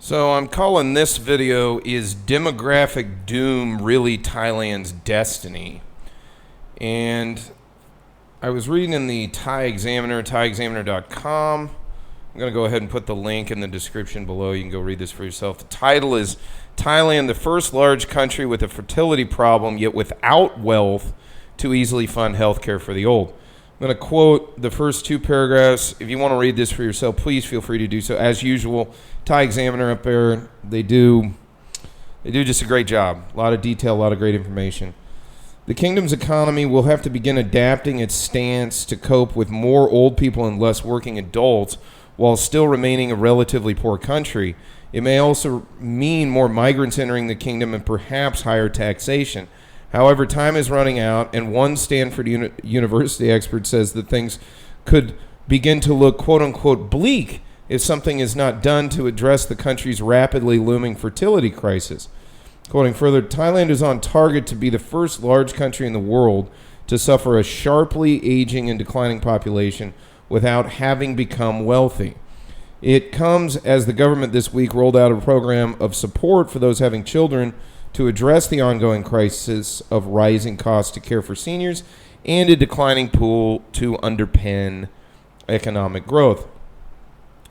So I'm calling this video, "Is Demographic Doom Really Thailand's Destiny?" And I was reading in the Thai Examiner, thaiexaminer.com. I'm going to go ahead and put the link in the description below. You can go read this for yourself. The title is "Thailand, the first large country with a fertility problem, yet without wealth to easily fund healthcare for the old." I'm going to quote the first two paragraphs. If you want to read this for yourself, please feel free to do so. As usual, Thai Examiner up there, they do just a great job. A lot of detail, a lot of great information. The kingdom's economy will have to begin adapting its stance to cope with more old people and less working adults while still remaining a relatively poor country. It may also mean more migrants entering the kingdom and perhaps higher taxation. However, time is running out, and one Stanford University expert says that things could begin to look quote-unquote bleak if something is not done to address the country's rapidly looming fertility crisis. Quoting further, Thailand is on target to be the first large country in the world to suffer a sharply aging and declining population without having become wealthy. It comes as the government this week rolled out a program of support for those having children to address the ongoing crisis of rising costs to care for seniors and a declining pool to underpin economic growth.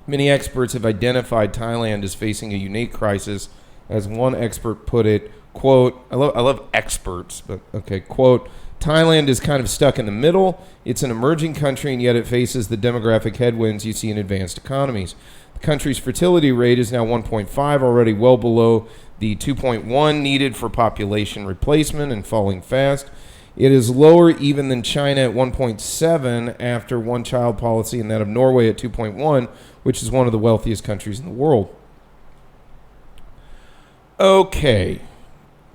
Many experts have identified Thailand as facing a unique crisis. As one expert put it, quote, I love experts, but okay, quote, "Thailand is kind of stuck in the middle. It's an emerging country, and yet it faces the demographic headwinds you see in advanced economies. The country's fertility rate is now 1.5, already well below the 2.1 needed for population replacement and falling fast. It is lower even than China at 1.7 after one-child policy, and that of Norway at 2.1, which is one of the wealthiest countries in the world." Okay,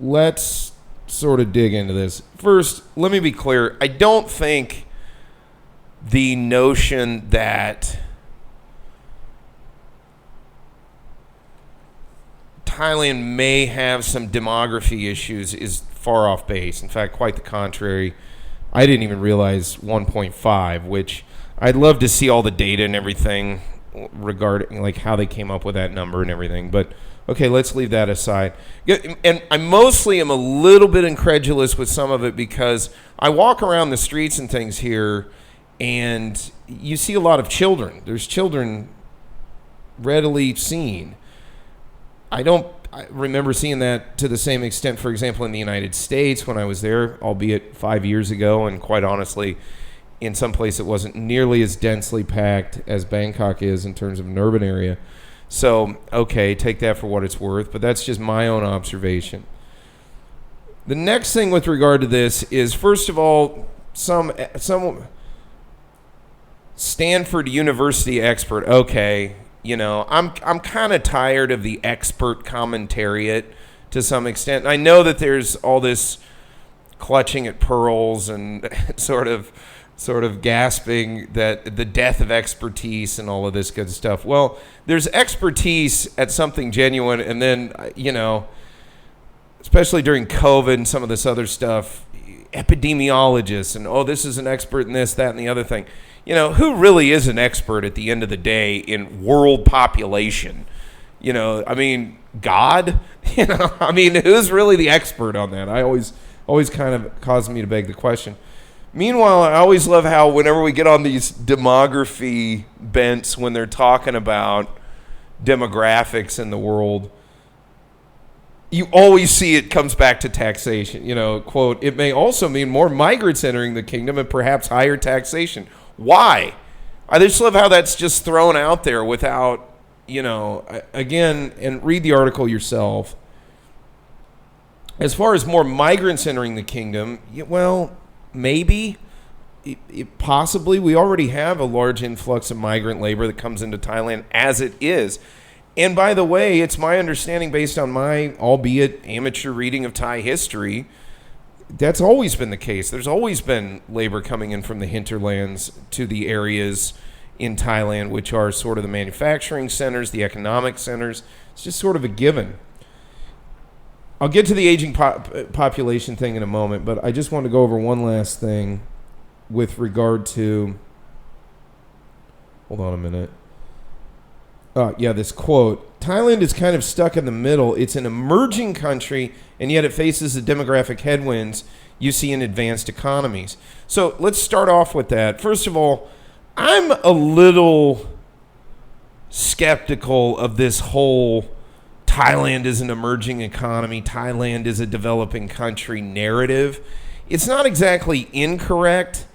let's sort of dig into this. First, let me be clear. I don't think the notion that Thailand may have some demography issues is far off base. In fact, quite the contrary. I didn't even realize 1.5, which I'd love to see all the data and everything regarding like how they came up with that number and everything. But okay, let's leave that aside. And I mostly am a little bit incredulous with some of it because I walk around the streets and things here and you see a lot of children. There's children readily seen. I remember seeing that to the same extent, for example, in the United States when I was there, albeit 5 years ago, and quite honestly, in some place it wasn't nearly as densely packed as Bangkok is in terms of an urban area. So, okay, take that for what it's worth, but that's just my own observation. The next thing with regard to this is, first of all, some Stanford University expert, okay, you know, I'm kind of tired of the expert commentariat to some extent. I know that there's all this clutching at pearls and sort of gasping that the death of expertise and all of this good stuff. Well, there's expertise at something genuine, and then, you know, especially during COVID and some of this other stuff, epidemiologists and, oh, this is an expert in this, that, and the other thing. You know, who really is an expert at the end of the day in world population? You know, I mean, God? You know, I mean, who's really the expert on that? I always kind of caused me to beg the question. Meanwhile, I always love how whenever we get on these demography bents when they're talking about demographics in the world, you always see it comes back to taxation. You know, quote, "It may also mean more migrants entering the kingdom and perhaps higher taxation." Why? I just love how that's just thrown out there without, you know, again, and read the article yourself. As far as more migrants entering the kingdom, well, maybe, possibly. We already have a large influx of migrant labor that comes into Thailand as it is. And by the way, it's my understanding based on my, albeit amateur reading of Thai history, that's always been the case. There's always been labor coming in from the hinterlands to the areas in Thailand, which are sort of the manufacturing centers, the economic centers. It's just sort of a given. I'll get to the aging population thing in a moment, but I just want to go over one last thing with regard to, hold on a minute. this quote. Thailand is kind of stuck in the middle. It's an emerging country, and yet it faces the demographic headwinds you see in advanced economies. So let's start off with that. First of all, I'm a little skeptical of this whole Thailand is an emerging economy, Thailand is a developing country narrative. It's not exactly incorrect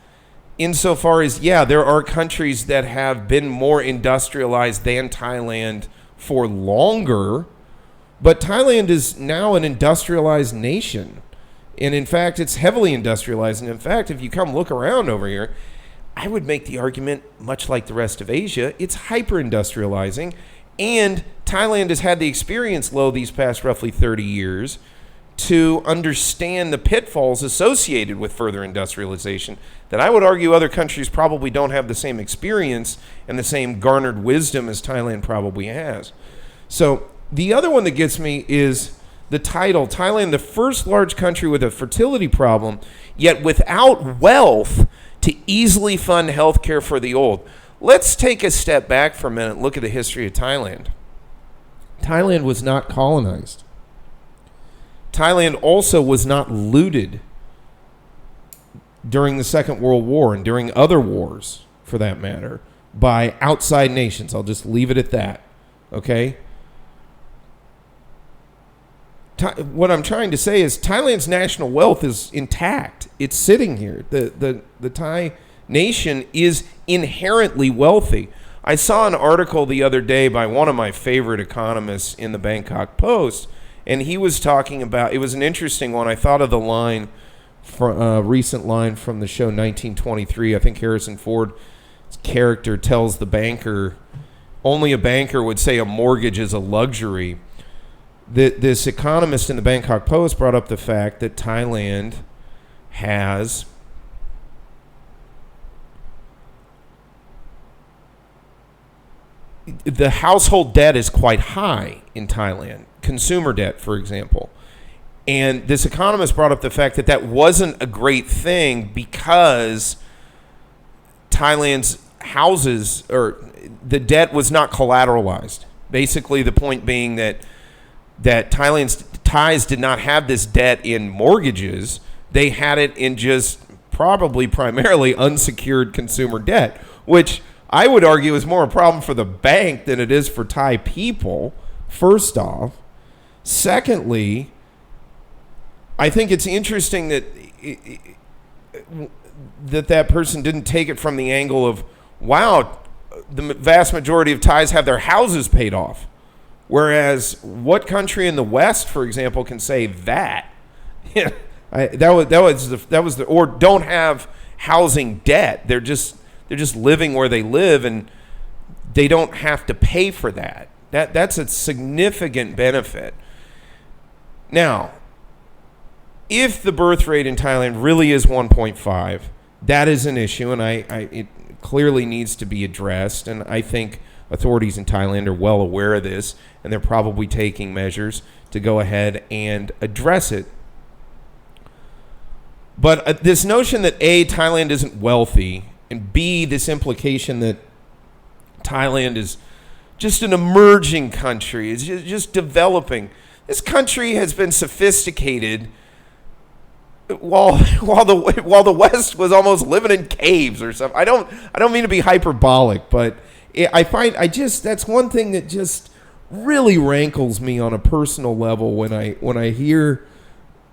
insofar as, there are countries that have been more industrialized than Thailand for longer, but Thailand is now an industrialized nation. And in fact, it's heavily industrialized. And in fact, if you come look around over here, I would make the argument, much like the rest of Asia, it's hyper-industrializing. And Thailand has had the experience, these past roughly 30 years to understand the pitfalls associated with further industrialization that I would argue other countries probably don't have the same experience and the same garnered wisdom as Thailand probably has. So the other one that gets me is the title, Thailand, the first large country with a fertility problem, yet without wealth to easily fund health care for the old. Let's take a step back for a minute and look at the history of Thailand. Thailand was not colonized. Thailand also was not looted during the Second World War and during other wars, for that matter, by outside nations. I'll just leave it at that, okay? What I'm trying to say is Thailand's national wealth is intact. It's sitting here. The Thai nation is inherently wealthy. I saw an article the other day by one of my favorite economists in the Bangkok Post, and he was talking about, it was an interesting one. I thought of the line, recent line from the show 1923. I think Harrison Ford's character tells the banker, only a banker would say a mortgage is a luxury. This economist in the Bangkok Post brought up the fact that Thailand has the household debt is quite high in Thailand, consumer debt, for example. And this economist brought up the fact that that wasn't a great thing because Thailand's houses, or the debt was not collateralized. Basically, the point being that Thailand's Thais did not have this debt in mortgages. They had it in just probably primarily unsecured consumer debt, which I would argue is more a problem for the bank than it is for Thai people, first off. Secondly, I think it's interesting that that person didn't take it from the angle of, wow, the vast majority of Thais have their houses paid off. Whereas, what country in the West, for example, can say that? That was the or don't have housing debt. They're just living where they live, and they don't have to pay for that. That's a significant benefit. Now, if the birth rate in Thailand really is 1.5, that is an issue, and it clearly needs to be addressed. And I think authorities in Thailand are well aware of this, and they're probably taking measures to go ahead and address it. But this notion that A, Thailand isn't wealthy, and B, this implication that Thailand is just an emerging country, it's just developing. This country has been sophisticated while the West was almost living in caves or something. I don't mean to be hyperbolic, but that's one thing that just really rankles me on a personal level when I hear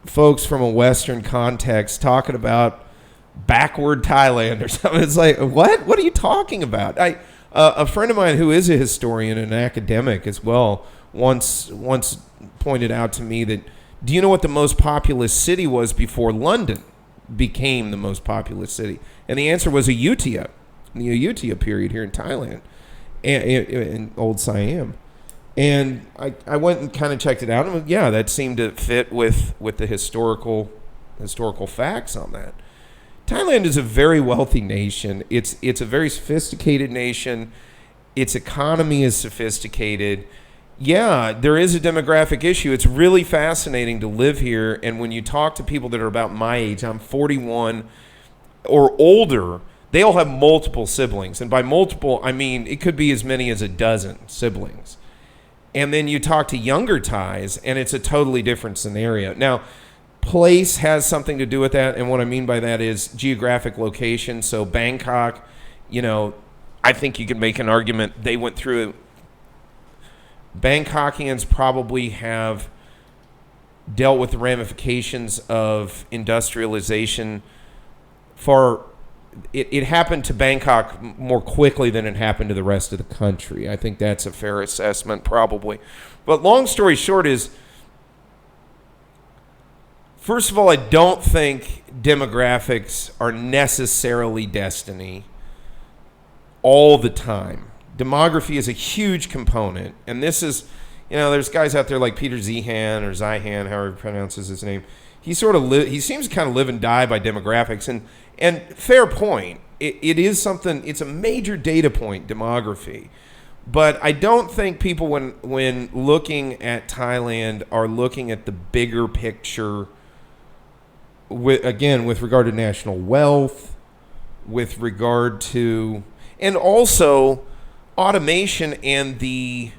folks from a Western context talking about backward Thailand or something. It's like, what? What are you talking about? A friend of mine who is a historian and an academic as well once pointed out to me that, do you know what the most populous city was before London became the most populous city? And the answer was Ayutthaya, the Ayutthaya period here in Thailand, in Old Siam. And I went and kind of checked it out, and that seemed to fit with the historical facts on that. Thailand is a very wealthy nation. It's a very sophisticated nation. Its economy is sophisticated. Yeah, there is a demographic issue. It's really fascinating to live here. And when you talk to people that are about my age, I'm 41 or older, they all have multiple siblings. And by multiple, I mean it could be as many as a dozen siblings. And then you talk to younger Thais, and it's a totally different scenario. Now, place has something to do with that, and what I mean by that is geographic location. So Bangkok, I think you could make an argument they went through it. Bangkokians probably have dealt with the ramifications of industrialization it happened to Bangkok more quickly than it happened to the rest of the country. I think that's a fair assessment, probably. But long story short is, first of all, I don't think demographics are necessarily destiny all the time. Demography is a huge component, and this is, there's guys out there like Peter Zihan or Zihan, however he pronounces his name. He seems to kind of live and die by demographics, and fair point. It is something. It's a major data point, demography. But I don't think people, when looking at Thailand, are looking at the bigger picture. With regard to national wealth, with regard to, and also automation and the,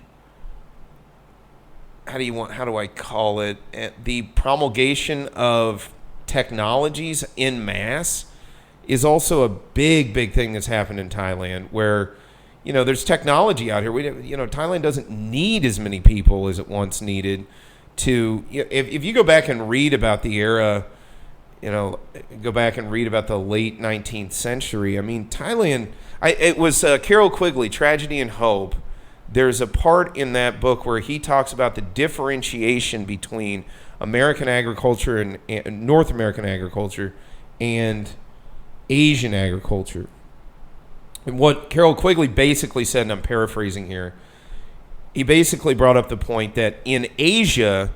how do I call it? The promulgation of technologies en masse is also a big, big thing that's happened in Thailand, where, there's technology out here. Thailand doesn't need as many people as it once needed to, if you go back and read about the era, go back and read about the late 19th century. I mean, Thailand, it was Carol Quigley, Tragedy and Hope. There's a part in that book where he talks about the differentiation between American agriculture and North American agriculture and Asian agriculture. And what Carol Quigley basically said, and I'm paraphrasing here, he basically brought up the point that in Asia,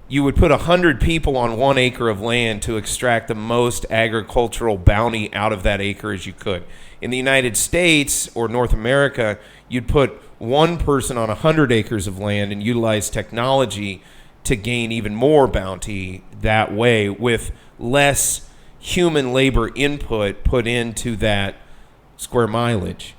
you would put 100 people on 1 acre of land to extract the most agricultural bounty out of that acre as you could. In the United States or North America, you'd put 1 person on 100 acres of land and utilize technology to gain even more bounty that way, with less human labor input put into that square mileage.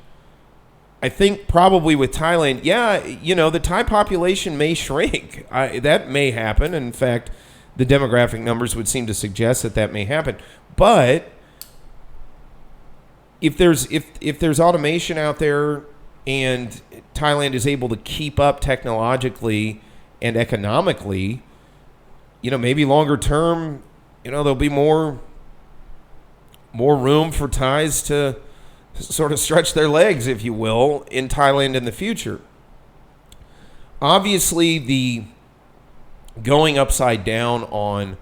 I think probably with Thailand, the Thai population may shrink. That may happen. In fact, the demographic numbers would seem to suggest that may happen. But if there's automation out there and Thailand is able to keep up technologically and economically, maybe longer term, there'll be more room for Thais to sort of stretch their legs, if you will, in Thailand in the future. Obviously, the going upside down on,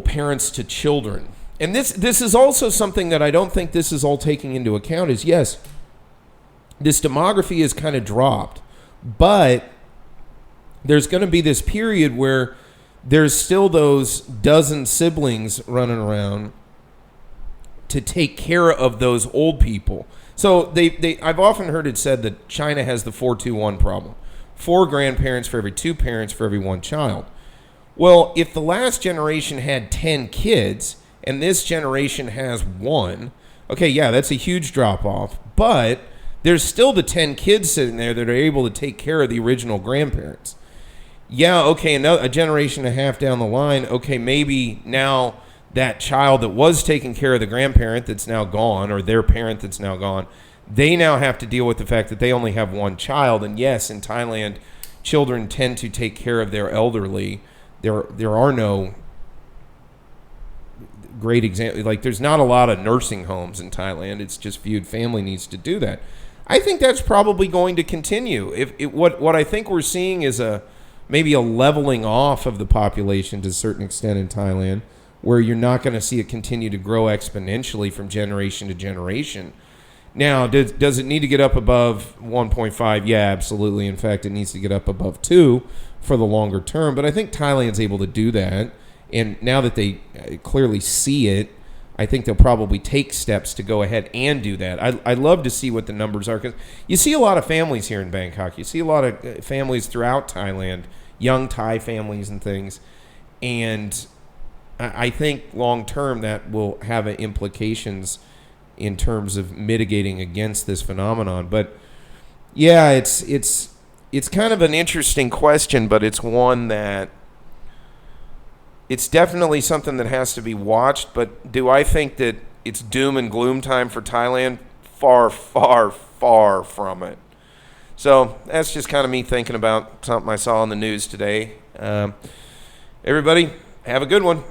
parents to children. And this is also something that I don't think this is all taking into account is, yes, this demography is kind of dropped, but there's going to be this period where there's still those dozen siblings running around to take care of those old people. So I've often heard it said that China has the 4-2-1 problem. 4 grandparents for every 2 parents for every 1 child. Well, if the last generation had 10 kids and this generation has 1, okay, yeah, that's a huge drop off. But there's still the 10 kids sitting there that are able to take care of the original grandparents. Yeah, okay, a generation and a half down the line, okay, maybe now that child that was taking care of the grandparent that's now gone, or their parent that's now gone, they now have to deal with the fact that they only have 1 child. And yes, in Thailand, children tend to take care of their elderly. There are no great examples. Like, there's not a lot of nursing homes in Thailand. It's just viewed family needs to do that. I think that's probably going to continue. What I think we're seeing is maybe a leveling off of the population to a certain extent in Thailand, where you're not going to see it continue to grow exponentially from generation to generation. Now, does it need to get up above 1.5? Yeah, absolutely. In fact, it needs to get up above 2 for the longer term. But I think Thailand's able to do that. And now that they clearly see it, I think they'll probably take steps to go ahead and do that. I'd love to see what the numbers are, because you see a lot of families here in Bangkok. You see a lot of families throughout Thailand, young Thai families and things. And I think long term that will have implications in terms of mitigating against this phenomenon. But yeah, it's kind of an interesting question, but it's one that it's definitely something that has to be watched. But do I think that it's doom and gloom time for Thailand? Far, far, far from it. So that's just kind of me thinking about something I saw in the news today. Everybody, have a good one.